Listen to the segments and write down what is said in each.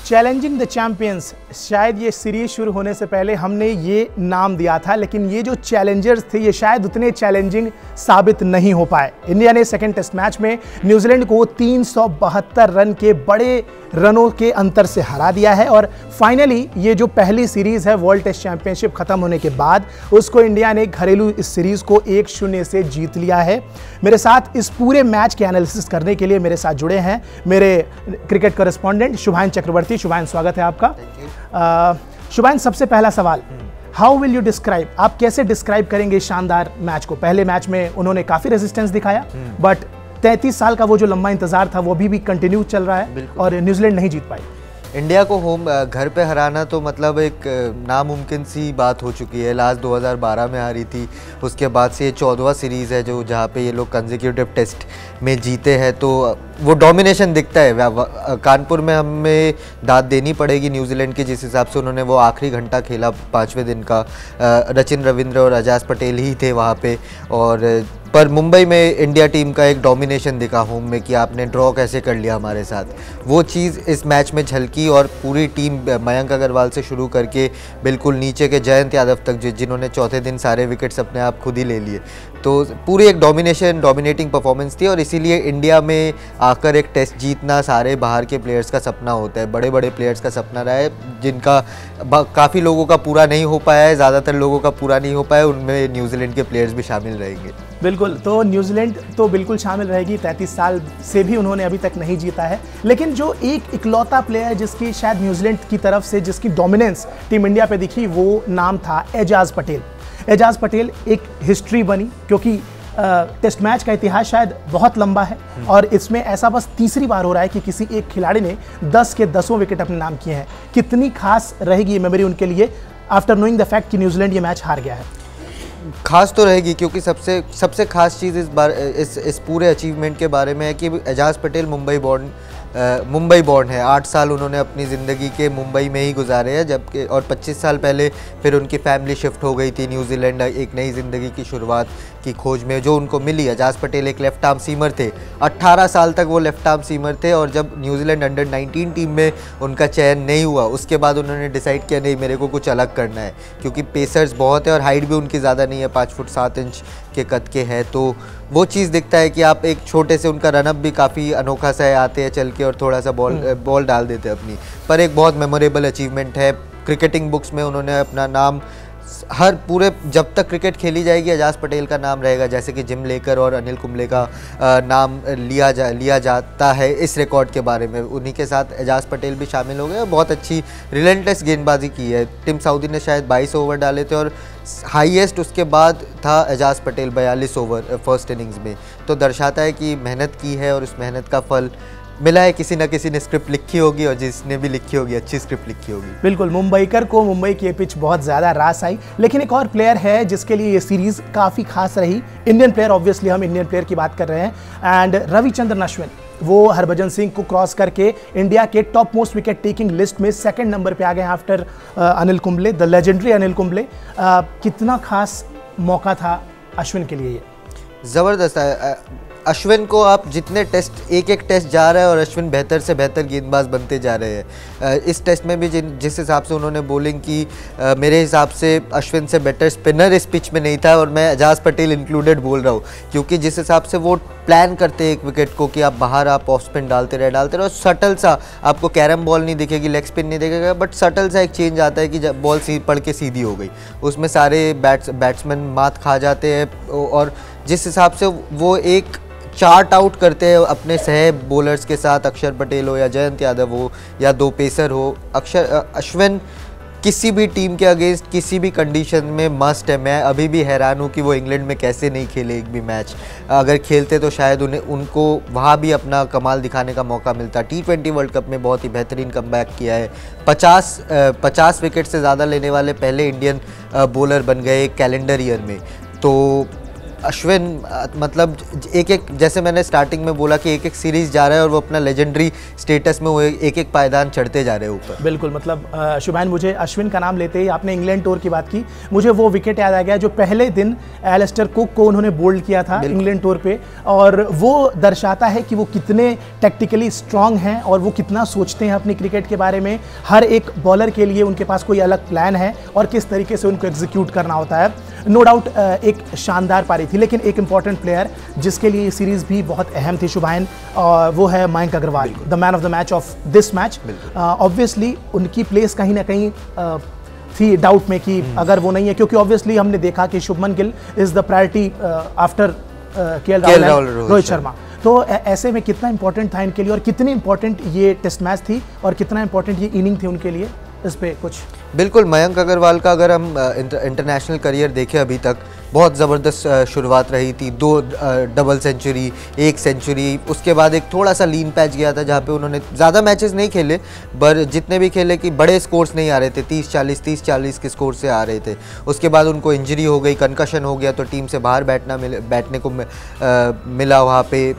Challenging the champions, शायद ये series शुरू होने से पहले हमने ये नाम दिया था, लेकिन ये जो चैलेंजर्स थे ये शायद उतने चैलेंजिंग साबित नहीं हो पाए। इंडिया ने सेकंड टेस्ट मैच में न्यूजीलैंड को 372 रन के बड़े रनों के अंतर से हरा दिया है और फाइनली ये जो पहली सीरीज है वर्ल्ड टेस्ट चैंपियनशिप खत्म होने के बाद उसको इंडिया ने घरेलू इस सीरीज को 1-0 से जीत लिया है। मेरे साथ इस पूरे मैच के एनालिसिस करने के लिए मेरे साथ जुड़े हैं मेरे क्रिकेट कॉरेस्पॉन्डेंट शुभान चक्रवर्ती। शुभान, स्वागत है आपका। शुभान, सबसे पहला सवाल, हाउ विल यू डिस्क्राइब, आप कैसे डिस्क्राइब करेंगे शानदार मैच को? पहले मैच में उन्होंने काफी रेजिस्टेंस दिखाया बट 33 साल का वो जो लंबा इंतजार था वो भी कंटिन्यू चल रहा है और न्यूजीलैंड नहीं जीत पाई। इंडिया को होम घर पे हराना तो मतलब एक नामुमकिन सी बात हो चुकी है। लास्ट 2012 में हारी थी, उसके बाद से ये 14वां सीरीज़ है जो जहाँ पे ये लोग कंसेक्यूटिव टेस्ट में जीते हैं, तो वो डोमिनेशन दिखता है। कानपुर में हमें दाद देनी पड़ेगी न्यूजीलैंड के, जिस हिसाब से उन्होंने वो आखिरी घंटा खेला 5वें दिन का। रचिन रविंद्र और अजाज पटेल ही थे वहाँ पे, और पर मुंबई में इंडिया टीम का एक डोमिनेशन दिखा होम में कि आपने ड्रॉ कैसे कर लिया हमारे साथ। वो चीज़ इस मैच में झलकी और पूरी टीम मयंक अग्रवाल से शुरू करके बिल्कुल नीचे के जयंत यादव तक जिन्होंने चौथे दिन सारे विकेट्स अपने आप खुद ही ले लिए, तो पूरी एक डोमिनेटिंग परफॉर्मेंस थी। और इसीलिए इंडिया में आकर एक टेस्ट जीतना सारे बाहर के प्लेयर्स का सपना होता है, बड़े बड़े प्लेयर्स का सपना रहा है, जिनका काफ़ी लोगों का पूरा नहीं हो पाया है, ज़्यादातर लोगों का पूरा नहीं हो पाया, उनमें न्यूजीलैंड के प्लेयर्स भी शामिल रहेंगे। बिल्कुल, तो न्यूजीलैंड तो बिल्कुल शामिल रहेगी, 33 साल से भी उन्होंने अभी तक नहीं जीता है। लेकिन जो एक इकलौता प्लेयर जिसकी शायद न्यूजीलैंड की तरफ से जिसकी डोमिनेंस टीम इंडिया पे दिखी, वो नाम था एजाज पटेल। एजाज पटेल एक हिस्ट्री बनी क्योंकि टेस्ट मैच का इतिहास शायद बहुत लंबा है और इसमें ऐसा बस तीसरी बार हो रहा है कि किसी एक खिलाड़ी ने 10 के 10 विकेट अपने नाम किए हैं। कितनी खास रहेगी ये मेमोरी उनके लिए आफ्टर नोइंग द फैक्ट कि न्यूजीलैंड ये मैच हार गया है? खास तो रहेगी, क्योंकि सबसे खास चीज़ इस पूरे अचीवमेंट के बारे में है कि एजाज पटेल मुंबई बॉर्न है। 8 साल उन्होंने अपनी ज़िंदगी के मुंबई में ही गुजारे हैं, जबकि और 25 साल पहले फिर उनकी फैमिली शिफ्ट हो गई थी न्यूजीलैंड एक नई ज़िंदगी की शुरुआत की खोज में, जो उनको मिली। एजाज पटेल एक लेफ्ट आर्म सीमर थे, 18 साल तक वो लेफ्ट आर्म सीमर थे, और जब न्यूजीलैंड अंडर 19 टीम में उनका चयन नहीं हुआ उसके बाद उन्होंने डिसाइड किया नहीं, मेरे को कुछ अलग करना है, क्योंकि पेसर्स बहुत है और हाइट भी उनकी ज़्यादा नहीं है, 5 फुट 7 इंच के कद के है। तो वो चीज़ दिखता है कि आप एक छोटे से, उनका रनअप भी काफ़ी अनोखा सा है, आते हैं चल के और थोड़ा सा बॉल डाल देते हैं अपनी, पर एक बहुत मेमोरेबल अचीवमेंट है। क्रिकेटिंग बुक्स में उन्होंने अपना नाम हर पूरे, जब तक क्रिकेट खेली जाएगी एजाज पटेल का नाम रहेगा, जैसे कि जिम लेकर और अनिल कुंबले का नाम लिया जाता है इस रिकॉर्ड के बारे में। उन्हीं के साथ एजाज पटेल भी शामिल हो गए और बहुत अच्छी रिलेंटलेस गेंदबाजी की है। टिम साउदी ने शायद 22 ओवर डाले थे और हाईएस्ट उसके बाद था Ajaz Patel 42 over first innings में, तो दर्शाता है कि मेहनत की है और उस मेहनत का फल मिला है। किसी न किसी ने स्क्रिप्ट लिखी होगी और जिसने भी लिखी होगी अच्छी स्क्रिप्ट लिखी होगी। बिल्कुल, मुंबईकर को मुंबई की पिच बहुत ज़्यादा रास आई। लेकिन एक और प्लेयर है जिसके लिए ये सीरीज़ काफ़ी खास रही, इंडियन प्लेयर, ऑब्वियसली हम इंडियन प्लेयर की बात कर रहे हैं, एंड रविचंद्रन अश्विन। वो हरभजन सिंह को क्रॉस करके इंडिया के top most wicket taking list में 2nd नंबर पे आ गए after Anil Kumble, the legendary Anil Kumble. कितना खास मौका था अश्विन के लिए ये? ज़बरदस्त है। अश्विन को आप जितने टेस्ट, एक टेस्ट जा रहा है और अश्विन बेहतर से बेहतर गेंदबाज बनते जा रहे हैं। इस टेस्ट में भी जिस हिसाब से उन्होंने बॉलिंग की, मेरे हिसाब से अश्विन से बेटर स्पिनर इस पिच में नहीं था, और मैं एजाज पटेल इंक्लूडेड बोल रहा हूँ, क्योंकि जिस हिसाब से वो प्लान करते हैं एक विकेट को कि आप बाहर आप ऑफ स्पिन डालते रहे, सटल सा, आपको कैरम बॉल नहीं दिखेगी, लेग स्पिन नहीं दिखेगा, बट सटल सा एक चेंज आता है कि जब बॉल पड़ के सीधी हो गई, उसमें सारे बैट्समैन मात खा जाते हैं। और जिस हिसाब से वो एक चार्ट आउट करते हैं अपने सह बॉलर्स के साथ, अक्षर पटेल हो या जयंत यादव हो या 2 पेसर हो, अश्विन किसी भी टीम के अगेंस्ट किसी भी कंडीशन में मस्ट है। मैं अभी भी हैरान हूँ कि वो इंग्लैंड में कैसे नहीं खेले एक भी मैच। अगर खेलते तो शायद उनको वहाँ भी अपना कमाल दिखाने का मौका मिलता। T20 वर्ल्ड कप में बहुत ही बेहतरीन कमबैक किया है, 50 विकेट से ज़्यादा लेने वाले पहले इंडियन बॉलर बन गए कैलेंडर ईयर में। तो अश्विन मतलब एक एक, जैसे मैंने स्टार्टिंग में बोला कि एक एक सीरीज जा रहा है और वो अपना लेजेंडरी स्टेटस में वो एक एक पायदान चढ़ते जा रहे हैं ऊपर। बिल्कुल, मतलब शुभान, मुझे अश्विन का नाम लेते ही आपने इंग्लैंड टूर की बात की, मुझे वो विकेट याद आ गया जो पहले दिन एलिस्टर कुक को उन्होंने बोल्ड किया था इंग्लैंड टूर पे, और वो दर्शाता है कि वो कितने टैक्टिकली स्ट्रांग हैं और वो कितना सोचते हैं अपनी क्रिकेट के बारे में। हर एक बॉलर के लिए उनके पास कोई अलग प्लान है और किस तरीके से उनको एग्जीक्यूट करना होता है। नो डाउट एक शानदार पारी थी, लेकिन एक इंपॉर्टेंट प्लेयर जिसके लिए ये सीरीज भी बहुत अहम थी शुभान, वो है Mayank Agarwal, the man of the match of this match. Obviously उनकी प्लेस कहीं ना कहीं थी डाउट में कि अगर वो नहीं है, क्योंकि ऑब्वियसली हमने देखा कि Shubman Gill is the priority after KL Rahul, Rohit Sharma. तो ऐसे में कितना इंपॉर्टेंट था इनके लिए और कितनी इंपॉर्टेंट ये टेस्ट मैच थी और कितना इंपॉर्टेंट ये इनिंग थी उनके लिए, इस पे कुछ? बिल्कुल, मयंक अग्रवाल का अगर हम इंटरनेशनल करियर देखें अभी तक बहुत ज़बरदस्त शुरुआत रही थी। 2 डबल सेंचुरी, 1 सेंचुरी, उसके बाद एक थोड़ा सा लीन पैच गया था जहाँ पे उन्होंने ज़्यादा मैचेस नहीं खेले, पर जितने भी खेले कि बड़े स्कोर्स नहीं आ रहे थे, 30-40 के स्कोर से आ रहे थे। उसके बाद उनको इंजरी हो गई, कंकशन हो गया, तो टीम से बाहर बैठने को मिला। वहाँ पे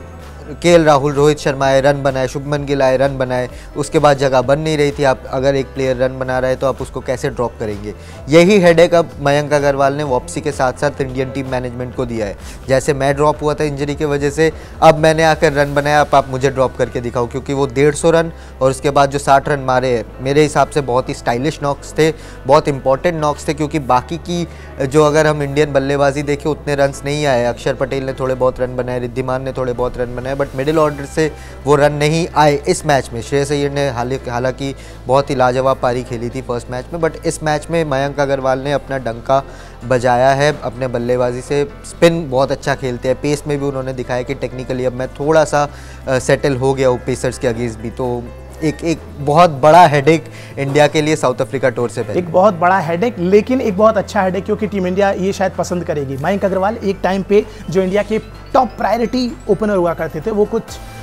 केएल राहुल, रोहित शर्मा आए, रन बनाए, शुभमन गिल आए, रन बनाए, उसके बाद जगह बन नहीं रही थी। आप अगर एक प्लेयर रन बना रहा है तो आप उसको कैसे ड्रॉप करेंगे? यही हेडेक अब मयंक अग्रवाल ने वापसी के साथ साथ इंडियन टीम मैनेजमेंट को दिया है। जैसे मैं ड्रॉप हुआ था इंजरी की वजह से, अब मैंने आकर रन बनाया, अब आप मुझे ड्रॉप करके दिखाओ, क्योंकि वो 150 रन और उसके बाद जो 60 रन मारे हैं, मेरे हिसाब से बहुत ही स्टाइलिश नॉक्स थे, बहुत इंपॉर्टेंट नॉक्स थे, क्योंकि बाकी की जो अगर हम इंडियन बल्लेबाजी देखें उतने रन्स नहीं आए। अक्षर पटेल ने थोड़े बहुत रन बनाए, रिद्धिमान ने थोड़े बहुत रन बनाए, बट मिडिल ऑर्डर से वो रन नहीं आए इस मैच में। श्रेयस अय्यर ने हालांकि बहुत ही लाजवाब पारी खेली थी फर्स्ट मैच में, बट इस मैच में मयंक अग्रवाल ने अपना डंका बजाया है अपने बल्लेबाजी से। स्पिन बहुत अच्छा खेलते हैं, पेस में भी उन्होंने दिखाया कि टेक्निकली अब मैं थोड़ा सा सेटल हो गया हूँ पेसर्स के अगेंस्ट भी। तो एक बहुत बड़ा हेडेक इंडिया के लिए साउथ अफ्रीका टूर से पहले, एक बहुत बड़ा हेडेक, लेकिन एक बहुत अच्छा हेडेक, क्योंकि टीम इंडिया ये शायद पसंद करेगी। मयंक अग्रवाल एक टाइम पे जो इंडिया के टॉप प्रायोरिटी ओपनर हुआ करते थे, वो कुछ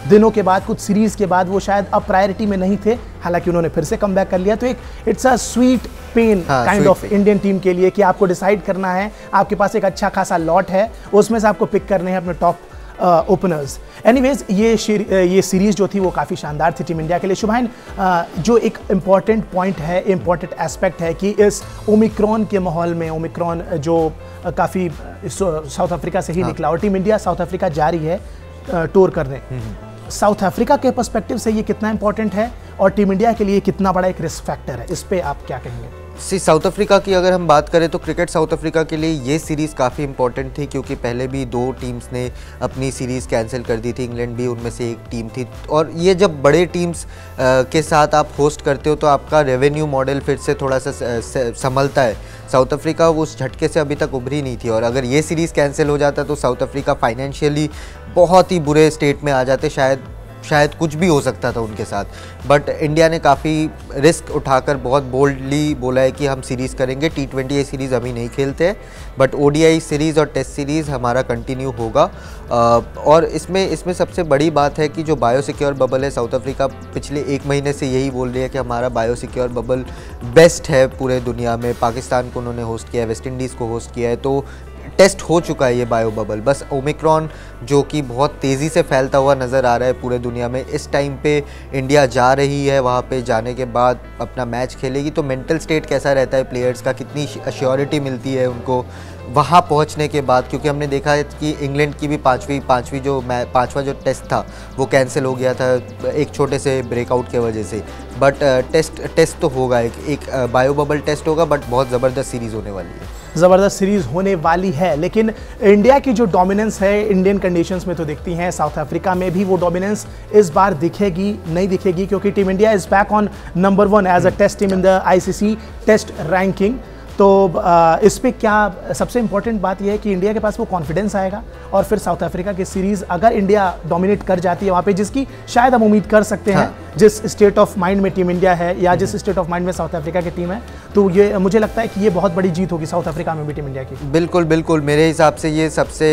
दिनों के बाद, कुछ सीरीज के बाद वो शायद अब प्रायोरिटी में नहीं थे। हालांकि उन्होंने फिर से कमबैक कर लिया। तो एक it's a sweet pain kind of Indian team के लिए कि आपको डिसाइड करना है, आपके पास एक अच्छा खासा लॉट है, उसमें से आपको पिक करने हैं अपने टॉप ओपनर्स। एनीवेज, ये सीरीज जो थी वो काफ़ी शानदार थी टीम इंडिया के लिए। शुभान, जो एक इम्पॉर्टेंट पॉइंट है, इम्पॉर्टेंट एस्पेक्ट है कि इस ओमिक्रॉन के माहौल में, ओमिक्रॉन जो काफ़ी साउथ अफ्रीका से ही निकला और टीम इंडिया साउथ अफ्रीका जा रही है टूर करने, साउथ अफ्रीका के पर्सपेक्टिव से ये कितना इंपॉर्टेंट है और टीम इंडिया के लिए कितना बड़ा एक रिस्क फैक्टर है, इस पे आप क्या कहेंगे? साउथ अफ्रीका की अगर हम बात करें तो क्रिकेट साउथ अफ्रीका के लिए ये सीरीज़ काफ़ी इंपॉर्टेंट थी, क्योंकि पहले भी 2 टीम्स ने अपनी सीरीज़ कैंसिल कर दी थी। इंग्लैंड भी उनमें से एक टीम थी, और ये जब बड़े टीम्स के साथ आप होस्ट करते हो तो आपका रेवेन्यू मॉडल फिर से थोड़ा सा संभलता है। साउथ अफ्रीका उस झटके से अभी तक उभरी नहीं थी, और अगर ये सीरीज़ कैंसिल हो जाता तो साउथ अफ्रीका फाइनेंशियली बहुत ही बुरे स्टेट में आ जाते, शायद कुछ भी हो सकता था उनके साथ। बट इंडिया ने काफ़ी रिस्क उठाकर बहुत बोल्डली बोला है कि हम सीरीज़ करेंगे। T20 सीरीज़ अभी नहीं खेलते हैं, बट ODI सीरीज़ और टेस्ट सीरीज़ हमारा कंटिन्यू होगा। और इसमें सबसे बड़ी बात है कि जो बायोसिक्योर बबल है, साउथ अफ्रीका पिछले 1 महीने से यही बोल रही है कि हमारा बायोसिक्योर बबल बेस्ट है पूरे दुनिया में। पाकिस्तान को उन्होंने होस्ट किया है, वेस्ट इंडीज़ को होस्ट किया है, तो टेस्ट हो चुका है ये बायो बबल। बस ओमिक्रॉन जो कि बहुत तेज़ी से फैलता हुआ नज़र आ रहा है पूरे दुनिया में, इस टाइम पे इंडिया जा रही है, वहाँ पे जाने के बाद अपना मैच खेलेगी, तो मेंटल स्टेट कैसा रहता है प्लेयर्स का, कितनी अश्योरिटी मिलती है उनको वहाँ पहुँचने के बाद। क्योंकि हमने देखा है कि इंग्लैंड की भी पाँचवा जो टेस्ट था वो कैंसिल हो गया था एक छोटे से ब्रेकआउट के वजह से। बट टेस्ट तो होगा, एक बायो बबल टेस्ट होगा, बट बहुत ज़बरदस्त सीरीज़ होने वाली है। ज़बरदस्त सीरीज़ होने वाली है, लेकिन इंडिया की जो डोमिनेंस है इंडियन कंडीशंस में तो दिखती हैं, साउथ अफ्रीका में भी वो डोमिनेंस इस बार दिखेगी नहीं दिखेगी, क्योंकि team India is back on number 1 as a test team in the ICC test ranking. तो इस पे क्या सबसे इंपॉर्टेंट बात यह है कि इंडिया के पास वो कॉन्फिडेंस आएगा, और फिर साउथ अफ्रीका की सीरीज़ अगर इंडिया डोमिनेट कर जाती है वहाँ पे, जिसकी शायद हम उम्मीद कर सकते हैं, जिस स्टेट ऑफ माइंड में टीम इंडिया है या जिस स्टेट ऑफ माइंड में साउथ अफ्रीका की टीम है, तो ये मुझे लगता है कि ये बहुत बड़ी जीत होगी साउथ अफ्रीका में भी टीम इंडिया की। बिल्कुल, मेरे हिसाब से ये सबसे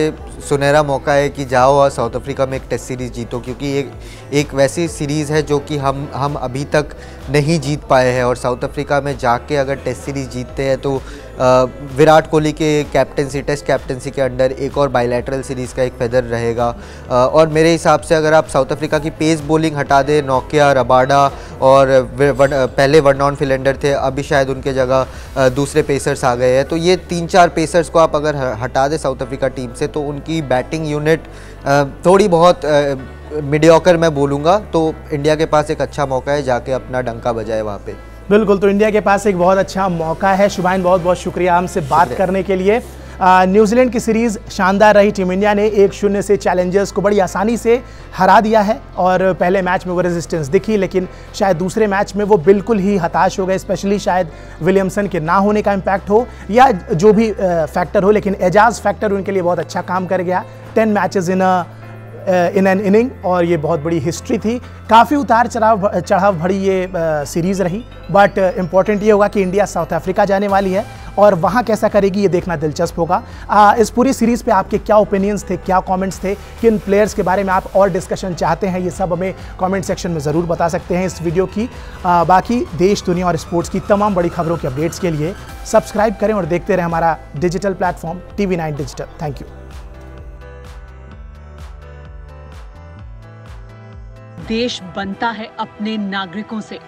सुनहरा मौका है कि जाओ और साउथ अफ्रीका में एक टेस्ट सीरीज़ जीतो, क्योंकि एक वैसी सीरीज़ है जो कि हम अभी तक नहीं जीत पाए हैं, और साउथ अफ्रीका में जाके अगर टेस्ट सीरीज़ जीतते हैं तो विराट कोहली के कैप्टनसी, टेस्ट कैप्टनसी के अंडर एक और बायलैटरल सीरीज़ का एक फेदर रहेगा। और मेरे हिसाब से अगर आप साउथ अफ्रीका की पेस बॉलिंग हटा दें, नोकिया, रबाडा और पहले वन डाउन फिलेंडर थे, अभी शायद उनके जगह दूसरे पेसर्स आ गए हैं, तो ये 3-4 पेसर्स को आप अगर हटा दें साउथ अफ्रीका टीम से, तो उनकी बैटिंग यूनिट थोड़ी बहुत मीडियोकर मैं बोलूँगा। तो इंडिया के पास एक अच्छा मौका है जाके अपना डंका बजाए वहाँ पे। बिल्कुल, तो इंडिया के पास एक बहुत अच्छा मौका है। शुभाइन, बहुत बहुत शुक्रिया हमसे बात करने के लिए। न्यूजीलैंड की सीरीज़ शानदार रही। टीम इंडिया ने 1-0 से चैलेंजर्स को बड़ी आसानी से हरा दिया है और पहले मैच में वो रेजिस्टेंस दिखी, लेकिन शायद दूसरे मैच में वो बिल्कुल ही हताश हो गए। स्पेशली शायद विलियमसन के ना होने का इम्पैक्ट हो या जो भी फैक्टर हो, लेकिन एजाज फैक्टर उनके लिए बहुत अच्छा काम कर गया। 10 मैचेस इन एन इनिंग, और ये बहुत बड़ी हिस्ट्री थी। काफ़ी उतार चढ़ाव भरी ये सीरीज़ रही, बट इम्पॉर्टेंट ये होगा कि इंडिया साउथ अफ्रीका जाने वाली है और वहाँ कैसा करेगी ये देखना दिलचस्प होगा। इस पूरी सीरीज़ पे आपके क्या ओपिनियंस थे, क्या कमेंट्स थे, किन प्लेयर्स के बारे में आप और डिस्कशन चाहते हैं, ये सब हमें कमेंट सेक्शन में ज़रूर बता सकते हैं इस वीडियो की। बाकी देश, दुनिया और स्पोर्ट्स की तमाम बड़ी खबरों के अपडेट्स के लिए सब्सक्राइब करें और देखते रहें हमारा digital platform TV9 digital. Thank you. देश बनता है अपने नागरिकों से,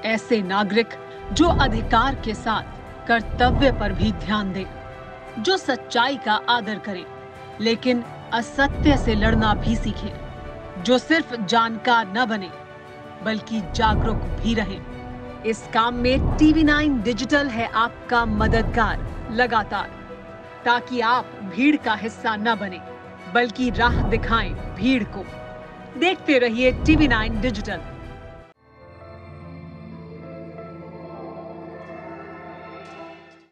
ऐसे नागरिक जो अधिकार के साथ कर्तव्य पर भी ध्यान दें, जो सच्चाई का आदर करें लेकिन असत्य से लड़ना भी सीखें, जो सिर्फ जानकार न बने बल्कि जागरूक भी रहें। इस काम में TV9 डिजिटल है आपका मददगार लगातार, ताकि आप भीड़ का हिस्सा न बने बल्कि राह दिखाएं भीड़ को। देखते रहिए TV9 डिजिटल।